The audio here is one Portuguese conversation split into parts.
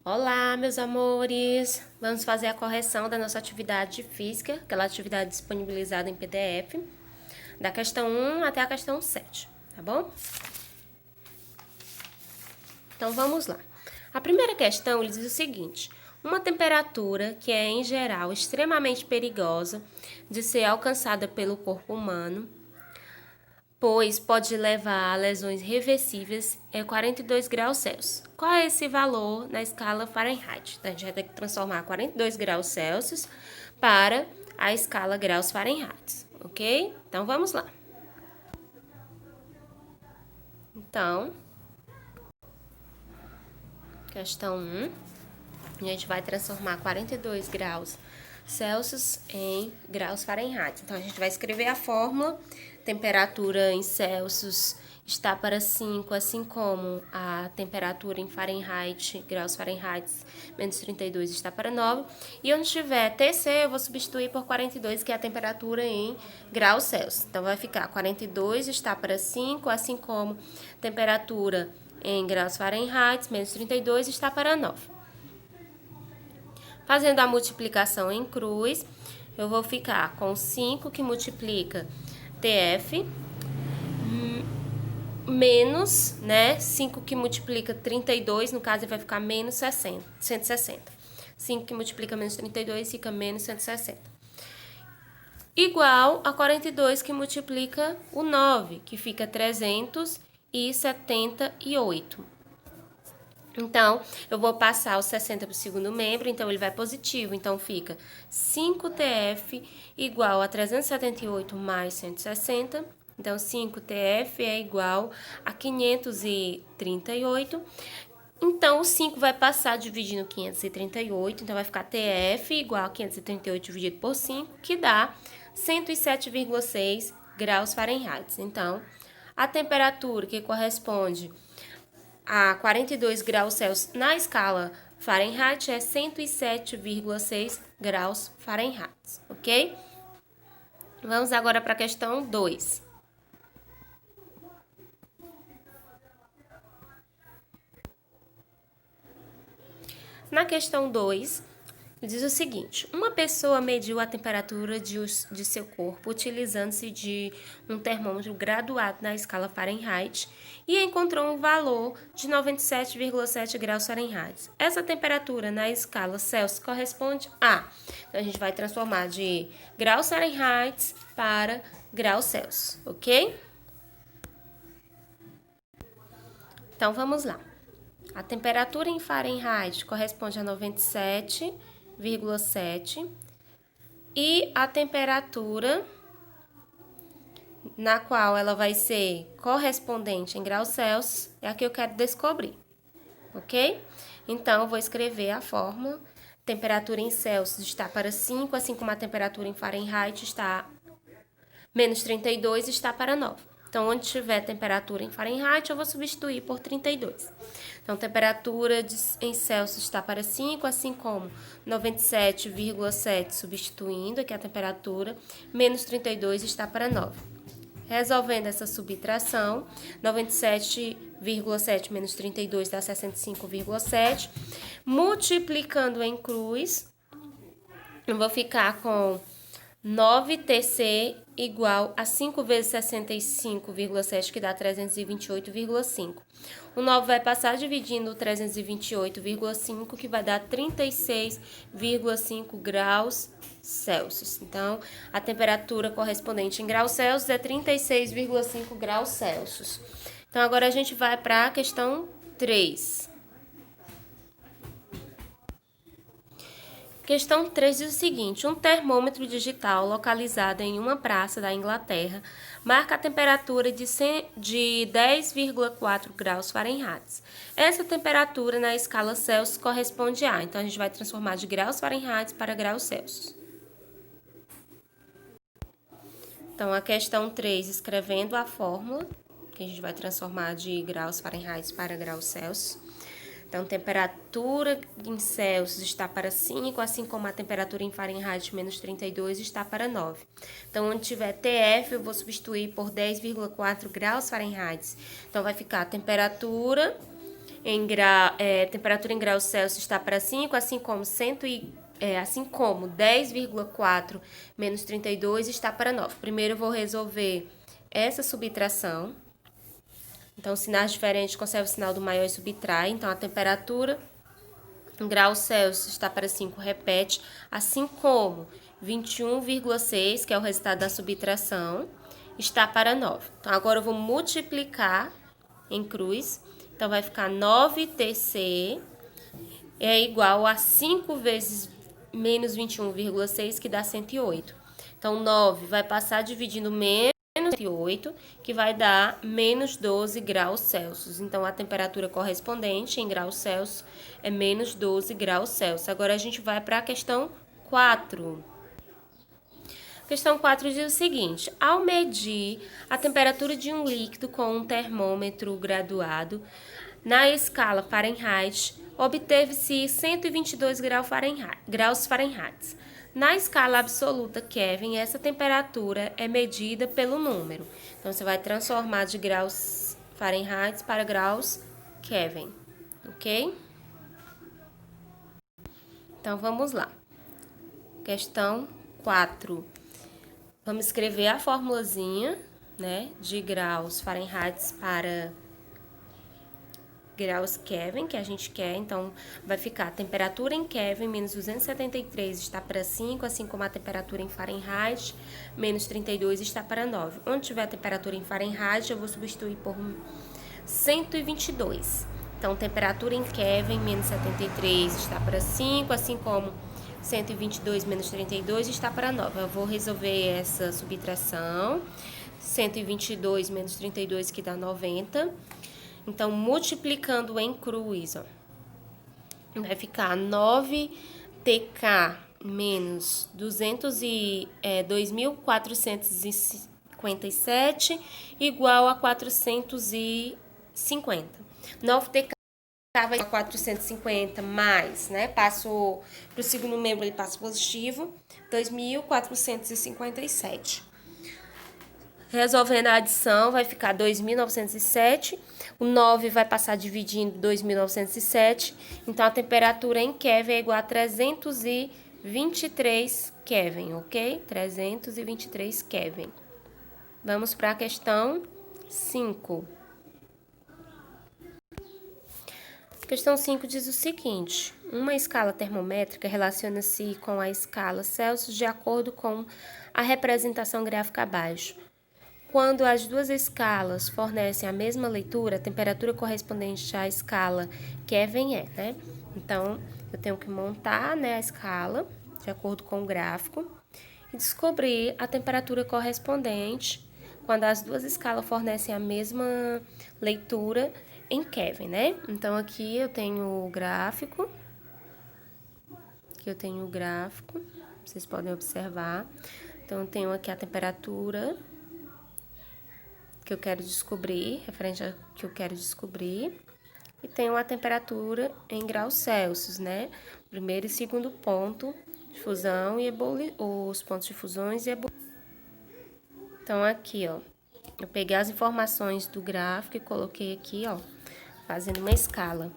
Olá, meus amores! Vamos fazer a correção da nossa atividade de física, aquela atividade disponibilizada em PDF, da questão 1 até a questão 7, tá bom? Então vamos lá. A primeira questão ele diz o seguinte: uma temperatura que é, em geral, extremamente perigosa de ser alcançada pelo corpo humano, pois pode levar a lesões reversíveis, é 42 graus Celsius. Qual é esse valor na escala Fahrenheit? Então, a gente vai ter que transformar 42 graus Celsius para a escala graus Fahrenheit, ok? Então, vamos lá. Então, questão 1, a gente vai transformar 42 graus Celsius em graus Fahrenheit. Então, a gente vai escrever a fórmula. Temperatura em Celsius está para 5, assim como a temperatura em Fahrenheit, graus Fahrenheit, menos 32 está para 9. E onde tiver TC, eu vou substituir por 42, que é a temperatura em graus Celsius. Então, vai ficar 42 está para 5, assim como temperatura em graus Fahrenheit, menos 32 está para 9. Fazendo a multiplicação em cruz, eu vou ficar com 5 que multiplica TF, menos, 5 que multiplica 32, no caso vai ficar menos 160. 5 que multiplica menos 32 fica menos 160. Igual a 42 que multiplica o 9, que fica 378. Então, eu vou passar o 60 para o segundo membro, então ele vai positivo. Então, fica 5TF igual a 378 mais 160. Então, 5TF é igual a 538. Então, o 5 vai passar dividindo 538. Então, vai ficar TF igual a 538 dividido por 5, que dá 107,6 graus Fahrenheit. Então, a temperatura que corresponde a 42 graus Celsius na escala Fahrenheit é 107,6 graus Fahrenheit, ok? Vamos agora para a questão 2. Na questão 2, diz o seguinte: uma pessoa mediu a temperatura de seu corpo utilizando-se de um termômetro graduado na escala Fahrenheit e encontrou um valor de 97,7 graus Fahrenheit. Essa temperatura na escala Celsius corresponde a... Então, a gente vai transformar de graus Fahrenheit para graus Celsius, ok? Então, vamos lá. A temperatura em Fahrenheit corresponde a 97,7 e a temperatura na qual ela vai ser correspondente em graus Celsius é a que eu quero descobrir, ok? Então, eu vou escrever a fórmula. Temperatura em Celsius está para 5, assim como a temperatura em Fahrenheit está menos 32 está para 9. Então, onde tiver temperatura em Fahrenheit, eu vou substituir por 32. Então, temperatura em Celsius está para 5, assim como 97,7 substituindo, que é a temperatura, menos 32 está para 9. Resolvendo essa subtração, 97,7 menos 32 dá 65,7. Multiplicando em cruz, eu vou ficar com 9TC igual a 5 vezes 65,7, que dá 328,5. O 9 vai passar dividindo 328,5, que vai dar 36,5 graus Celsius. Então, a temperatura correspondente em graus Celsius é 36,5 graus Celsius. Então, agora a gente vai para a questão 3. Questão 3 diz o seguinte: um termômetro digital localizado em uma praça da Inglaterra marca a temperatura de 10,4 graus Fahrenheit. Essa temperatura na escala Celsius corresponde a... Então, a gente vai transformar de graus Fahrenheit para graus Celsius. Então, a questão 3, escrevendo a fórmula, que a gente vai transformar de graus Fahrenheit para graus Celsius. Então, temperatura em Celsius está para 5, assim como a temperatura em Fahrenheit, menos 32, está para 9. Então, onde tiver TF, eu vou substituir por 10,4 graus Fahrenheit. Então, vai ficar a temperatura temperatura em graus Celsius está para 5, assim como 10,4 menos 32 está para 9. Primeiro eu vou resolver essa subtração. Então, sinais diferentes, conserva o sinal do maior e subtrai. Então, a temperatura em graus Celsius está para 5, repete. Assim como 21,6, que é o resultado da subtração, está para 9. Então, agora eu vou multiplicar em cruz. Então, vai ficar 9TC é igual a 5 vezes menos 21,6, que dá 108. Então, 9 vai passar dividindo menos 108, que vai dar menos 12 graus Celsius. Então, a temperatura correspondente em graus Celsius é menos 12 graus Celsius. Agora, a gente vai para a questão 4. Questão 4 diz o seguinte: ao medir a temperatura de um líquido com um termômetro graduado na escala Fahrenheit, obteve-se 122 graus Fahrenheit. Na escala absoluta Kelvin, essa temperatura é medida pelo número. Então, você vai transformar de graus Fahrenheit para graus Kelvin, ok? Então, vamos lá. Questão 4. Vamos escrever a formulazinha, né, de graus Fahrenheit para graus Kelvin, que a gente quer. Então, vai ficar a temperatura em Kelvin, menos 273 está para 5, assim como a temperatura em Fahrenheit, menos 32 está para 9. Onde tiver a temperatura em Fahrenheit, eu vou substituir por 122. Então, temperatura em Kelvin, menos 73 está para 5, assim como 122 menos 32 está para 9. Eu vou resolver essa subtração. 122 menos 32, que dá 90. Então, multiplicando em cruz, ó, vai ficar 9TK menos 2.457 igual a 450. 9TK vai a 450 mais, né? Passo para o segundo membro, ele passa positivo, 2.457. Resolvendo a adição, vai ficar 2.907. O 9 vai passar dividindo 2.907. Então, a temperatura em Kelvin é igual a 323 Kelvin, ok? 323 Kelvin. Vamos para a questão 5. Questão 5 diz o seguinte: uma escala termométrica relaciona-se com a escala Celsius de acordo com a representação gráfica abaixo. Quando as duas escalas fornecem a mesma leitura, a temperatura correspondente à escala Kelvin é, né? Então, eu tenho que montar, né, a escala de acordo com o gráfico e descobrir a temperatura correspondente quando as duas escalas fornecem a mesma leitura em Kelvin, né? Então, aqui eu tenho o gráfico. Vocês podem observar. Então, eu tenho aqui a temperatura que eu quero descobrir, referente ao que eu quero descobrir, e tenho a temperatura em graus Celsius, né? Primeiro e segundo ponto de fusão e os pontos de fusões e ebulição. Então, aqui, ó, eu peguei as informações do gráfico e coloquei aqui, ó, fazendo uma escala.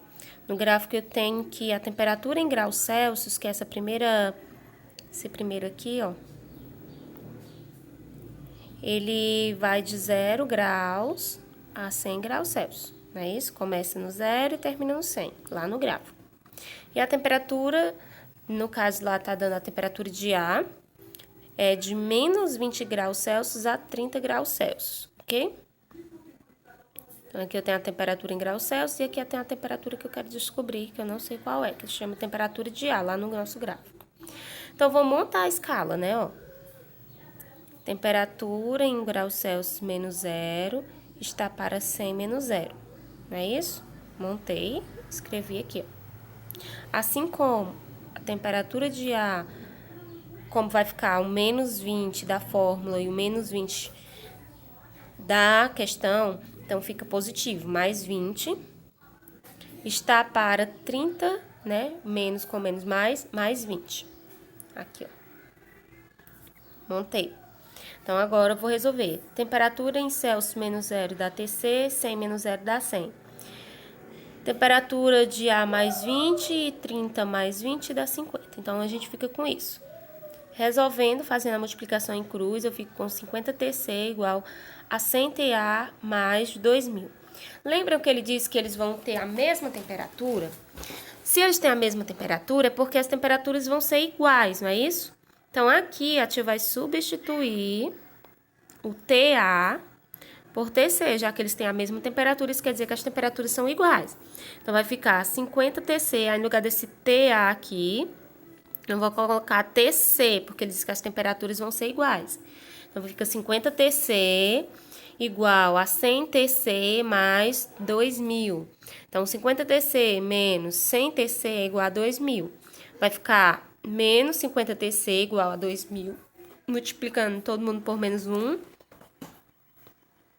No gráfico eu tenho que a temperatura em graus Celsius, que é esse primeiro aqui, ó, ele vai de 0 graus a 100 graus Celsius, não é isso? Começa no 0 e termina no 100, lá no gráfico. E a temperatura, no caso lá tá dando a temperatura de ar, é de menos 20 graus Celsius a 30 graus Celsius, ok? Então, aqui eu tenho a temperatura em graus Celsius e aqui eu tenho a temperatura que eu quero descobrir, que eu não sei qual é, que se chama temperatura de ar, lá no nosso gráfico. Então, vou montar a escala, né, ó. Temperatura em graus Celsius menos 0 está para 100 menos 0, não é isso? Montei, escrevi aqui, ó. Assim como a temperatura de ar, como vai ficar o menos 20 da fórmula e o menos 20 da questão, então fica positivo, mais 20 está para 30, né? Menos com menos mais 20. Aqui, ó. Montei. Então, agora eu vou resolver. Temperatura em Celsius menos 0 dá TC, 100 menos 0 dá 100. Temperatura de A mais 20 e 30 mais 20 dá 50. Então, a gente fica com isso. Resolvendo, fazendo a multiplicação em cruz, eu fico com 50Tc igual a 100Ta mais 2.000. Lembram que ele disse que eles vão ter a mesma temperatura? Se eles têm a mesma temperatura, é porque as temperaturas vão ser iguais, não é isso? Então, aqui a tia vai substituir o Ta por Tc, já que eles têm a mesma temperatura, isso quer dizer que as temperaturas são iguais. Então, vai ficar 50Tc, aí no lugar desse Ta aqui, eu vou colocar Tc, porque ele diz que as temperaturas vão ser iguais. Então, fica 50Tc igual a 100Tc mais 2.000. Então, 50Tc menos 100Tc é igual a 2.000. Vai ficar menos 50Tc igual a 2.000. Multiplicando todo mundo por menos 1.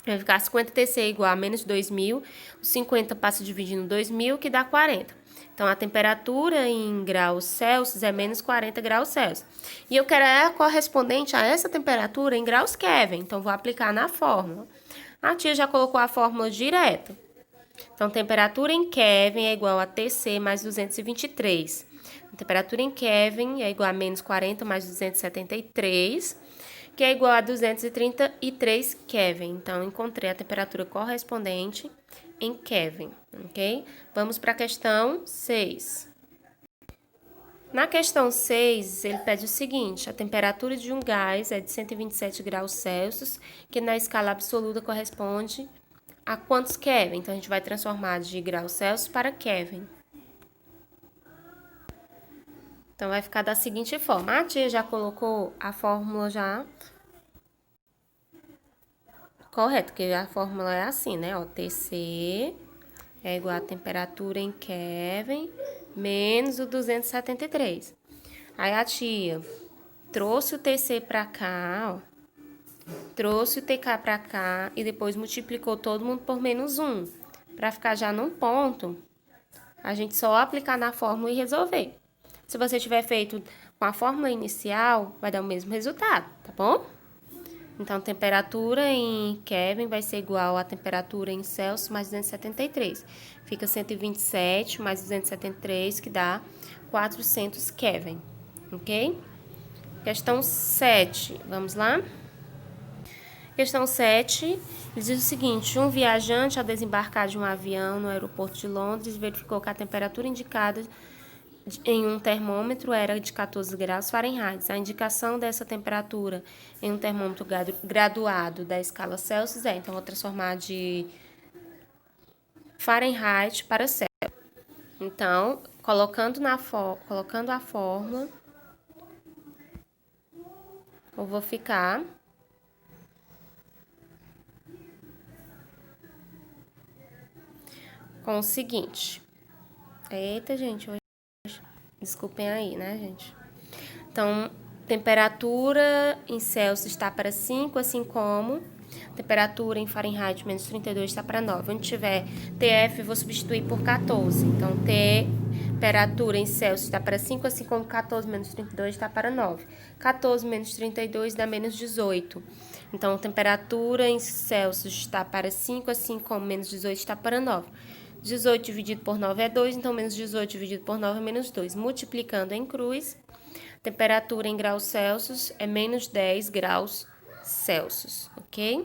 Vai ficar 50Tc igual a menos 2.000. O 50 passa dividindo 2.000, que dá 40. Então, a temperatura em graus Celsius é menos 40 graus Celsius. E eu quero a correspondente a essa temperatura em graus Kelvin. Então, vou aplicar na fórmula. A tia já colocou a fórmula direto. Então, temperatura em Kelvin é igual a Tc mais 223. A temperatura em Kelvin é igual a menos 40 mais 273, que é igual a 233 Kelvin. Então, encontrei a temperatura correspondente em Kelvin, ok? Vamos para a questão 6. Na questão 6, ele pede o seguinte: a temperatura de um gás é de 127 graus Celsius, que na escala absoluta corresponde a quantos Kelvin? Então, a gente vai transformar de graus Celsius para Kelvin. Então, vai ficar da seguinte forma. A tia já colocou a fórmula já correto, porque a fórmula é assim, né? Ó, Tc é igual a temperatura em Kelvin menos o 273. Aí a tia trouxe o Tc pra cá, ó. Trouxe o Tk pra cá e depois multiplicou todo mundo por menos 1. Pra ficar já num ponto, a gente só aplicar na fórmula e resolver. Se você tiver feito com a fórmula inicial, vai dar o mesmo resultado, tá bom? Então, temperatura em Kelvin vai ser igual a temperatura em Celsius mais 273. Fica 127 mais 273, que dá 400 Kelvin, ok? Questão 7, vamos lá? Questão 7, diz o seguinte: um viajante, ao desembarcar de um avião no aeroporto de Londres, verificou que a temperatura indicada em um termômetro era de 14 graus Fahrenheit. A indicação dessa temperatura em um termômetro graduado da escala Celsius é, então, vou transformar de Fahrenheit para Celsius. Então, colocando a fórmula, eu vou ficar com o seguinte. Eita, gente, hoje... Desculpem aí, né, gente? Então, temperatura em Celsius está para 5, assim como temperatura em Fahrenheit menos 32 está para 9. Onde tiver TF, eu vou substituir por 14. Então, temperatura em Celsius está para 5, assim como 14 menos 32 está para 9. 14 menos 32 dá menos 18. Então, temperatura em Celsius está para 5, assim como menos 18 está para 9. 18 dividido por 9 é 2, então menos 18 dividido por 9 é menos 2. Multiplicando em cruz, temperatura em graus Celsius é menos 10 graus Celsius, ok?